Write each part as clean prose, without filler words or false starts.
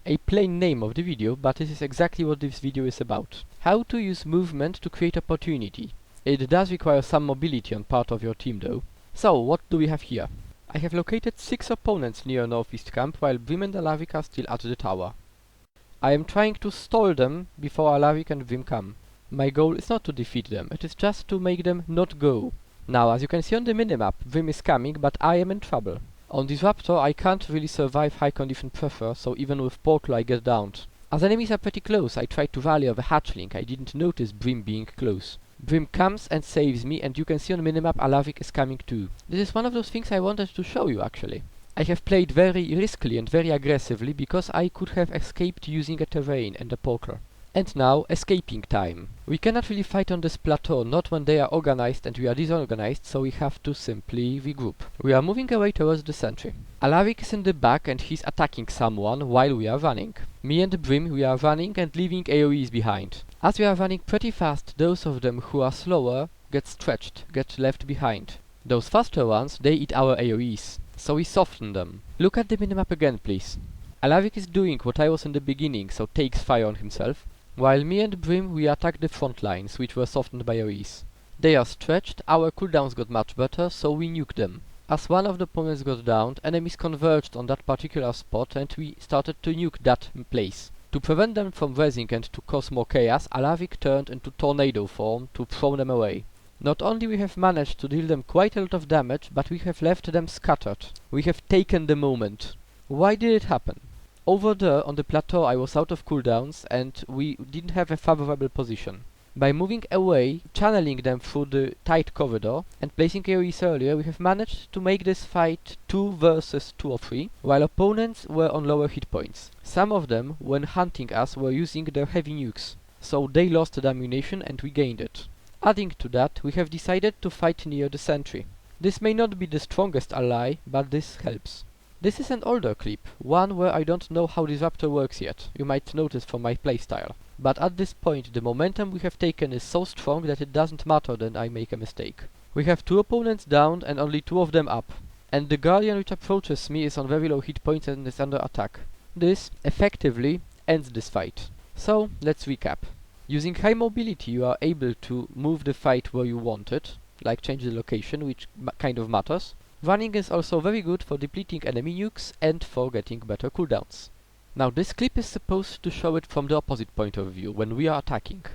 A plain name of the video, but this is exactly what this video is about. How to use movement to create opportunity. It does require some mobility on part of your team though. So, what do we have here? I have located 6 opponents near northeast camp, while Vim and Alavik are still at the tower. I am trying to stall them before Alavik and Vim come. My goal is not to defeat them, it is just to make them not go. Now, as you can see on the minimap, Vim is coming, but I am in trouble. On Disruptor, I can't really survive high condition pressure, so even with Portal I get downed. As enemies are pretty close, I tried to rally over hatchling. I didn't notice Brim being close. Brim comes and saves me, and you can see on the minimap Alavik is coming too. This is one of those things I wanted to show you actually. I have played very riskily and very aggressively because I could have escaped using a terrain and a portal. And now, escaping time. We cannot really fight on this plateau, not when they are organized and we are disorganized, so we have to simply regroup. We are moving away towards the sentry. Alavik is in the back and he's attacking someone while we are running. Me and Brim, we are running and leaving AoEs behind. As we are running pretty fast, those of them who are slower get stretched, get left behind. Those faster ones, they eat our AoEs, so we soften them. Look at the minimap again, please. Alavik is doing what I was in the beginning, so takes fire on himself. While me and Brim, we attack the front lines, which were softened by AoEs. They are stretched, our cooldowns got much better, so we nuke them. As one of the opponents got downed, enemies converged on that particular spot and we started to nuke that place. To prevent them from rezzing and to cause more chaos, Alavik turned into tornado form to throw them away. Not only we have managed to deal them quite a lot of damage, but we have left them scattered. We have taken the moment. Why did it happen? Over there, on the plateau, I was out of cooldowns and we didn't have a favorable position. By moving away, channeling them through the tight corridor, and placing AoEs earlier, we have managed to make this fight 2 versus 2 or 3, while opponents were on lower hit points. Some of them, when hunting us, were using their heavy nukes, so they lost the ammunition and we gained it. Adding to that, we have decided to fight near the sentry. This may not be the strongest ally, but this helps. This is an older clip, one where I don't know how Disruptor works yet, you might notice from my playstyle. But at this point the momentum we have taken is so strong that it doesn't matter that I make a mistake. We have 2 opponents down and only 2 of them up. And the Guardian which approaches me is on very low hit points and is under attack. This, effectively, ends this fight. So, let's recap. Using high mobility you are able to move the fight where you want it, like change the location, which kind of matters. Running is also very good for depleting enemy nukes and for getting better cooldowns. Now this clip is supposed to show it from the opposite point of view, when we are attacking.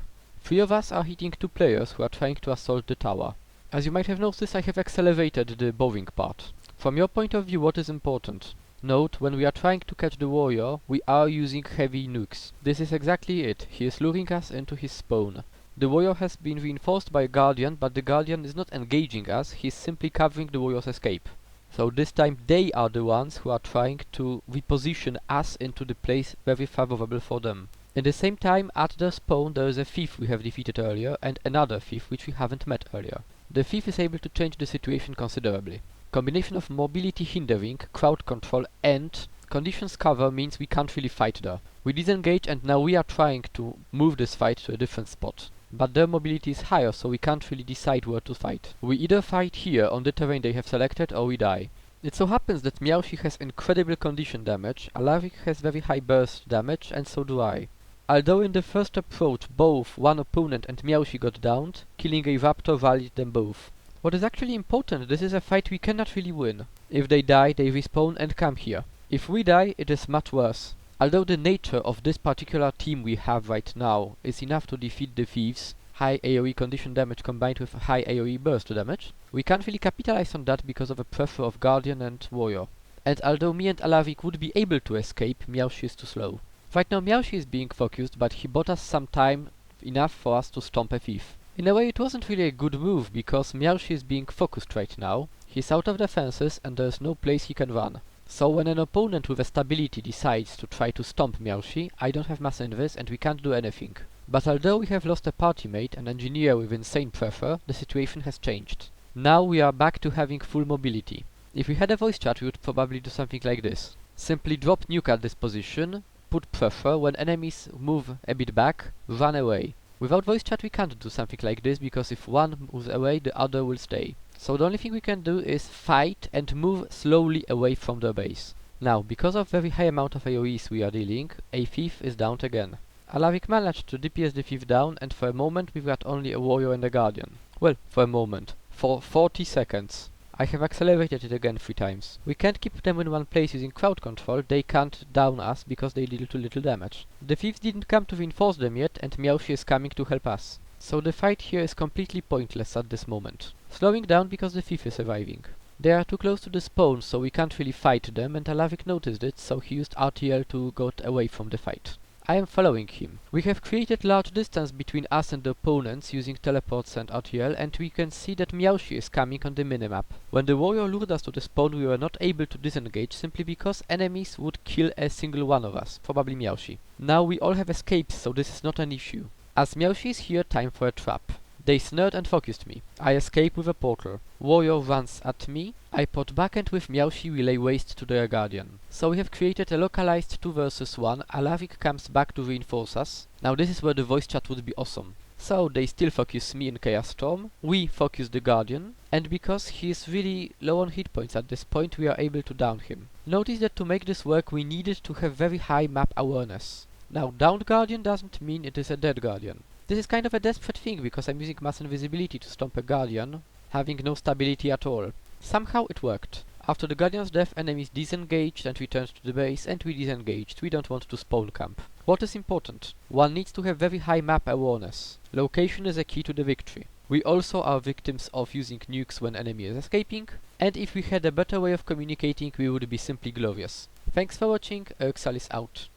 3 of us are hitting 2 players who are trying to assault the tower. As you might have noticed, I have accelerated the bowing part. From your point of view, what is important? Note, when we are trying to catch the warrior, we are using heavy nukes. This is exactly it, he is luring us into his spawn. The warrior has been reinforced by a guardian, but the guardian is not engaging us, he is simply covering the warrior's escape. So this time they are the ones who are trying to reposition us into the place very favorable for them. In the same time, at their spawn there is a thief we have defeated earlier and another thief which we haven't met earlier. The thief is able to change the situation considerably. Combination of mobility hindering, crowd control and conditions cover means we can't really fight there. We disengage and now we are trying to move this fight to a different spot. But their mobility is higher, so we can't really decide where to fight. We either fight here on the terrain they have selected or we die. It so happens that Miaoshi has incredible condition damage, Alavik has very high burst damage, and so do I. Although in the first approach both one opponent and Miaoshi got downed, killing a raptor rallied them both. What is actually important, this is a fight we cannot really win. If they die, they respawn and come here. If we die, it is much worse. Although the nature of this particular team we have right now is enough to defeat the thieves, high AoE condition damage combined with high AoE burst damage, we can't really capitalize on that because of a pressure of Guardian and Warrior. And although me and Alavik would be able to escape, Miaoshi is too slow. Right now Miaoshi is being focused, but he bought us some time enough for us to stomp a thief. In a way it wasn't really a good move, because Miaoshi is being focused right now, he's out of defenses and there's no place he can run. So when an opponent with a stability decides to try to stomp Miaoshi, I don't have mass invis and we can't do anything. But although we have lost a party mate, an engineer with insane pressure, the situation has changed. Now we are back to having full mobility. If we had a voice chat we would probably do something like this. Simply drop nuke at this position, put pressure, when enemies move a bit back, run away. Without voice chat we can't do something like this, because if one moves away, the other will stay. So the only thing we can do is fight and move slowly away from their base. Now, because of very high amount of AoEs we are dealing, a thief is downed again. Alavik managed to DPS the thief down, and for a moment we've got only a warrior and a guardian. Well, for a moment. For 40 seconds. I have accelerated it again 3 times. We can't keep them in one place using crowd control, they can't down us because they deal too little damage. The thieves didn't come to reinforce them yet, and Miaoshi is coming to help us. So the fight here is completely pointless at this moment. Slowing down because the thief is arriving. They are too close to the spawn, so we can't really fight them, and Alavik noticed it, so he used RTL to get away from the fight. I am following him. We have created large distance between us and the opponents using teleports and RTL, and we can see that Miaoshi is coming on the minimap. When the warrior lured us to the spawn, we were not able to disengage simply because enemies would kill a single one of us, probably Miaoshi. Now we all have escapes, so this is not an issue. As Miaoshi is here, time for a trap. They snared and focused me. I escape with a portal. Warrior runs at me. I pot back, and with Miaoshi we lay waste to their guardian. So we have created a localized 2 versus 1. Alavik comes back to reinforce us. Now this is where the voice chat would be awesome. So they still focus me in Chaos Storm. We focus the guardian. And because he is really low on hit points at this point, we are able to down him. Notice that to make this work we needed to have very high map awareness. Now downed guardian doesn't mean it is a dead guardian. This is kind of a desperate thing because I'm using mass invisibility to stomp a guardian, having no stability at all. Somehow it worked. After the guardian's death, enemies disengaged and returned to the base, and we disengaged. We don't want to spawn camp. What is important? One needs to have very high map awareness. Location is a key to the victory. We also are victims of using nukes when enemy is escaping, and if we had a better way of communicating we would be simply glorious. Thanks for watching, Erxal is out.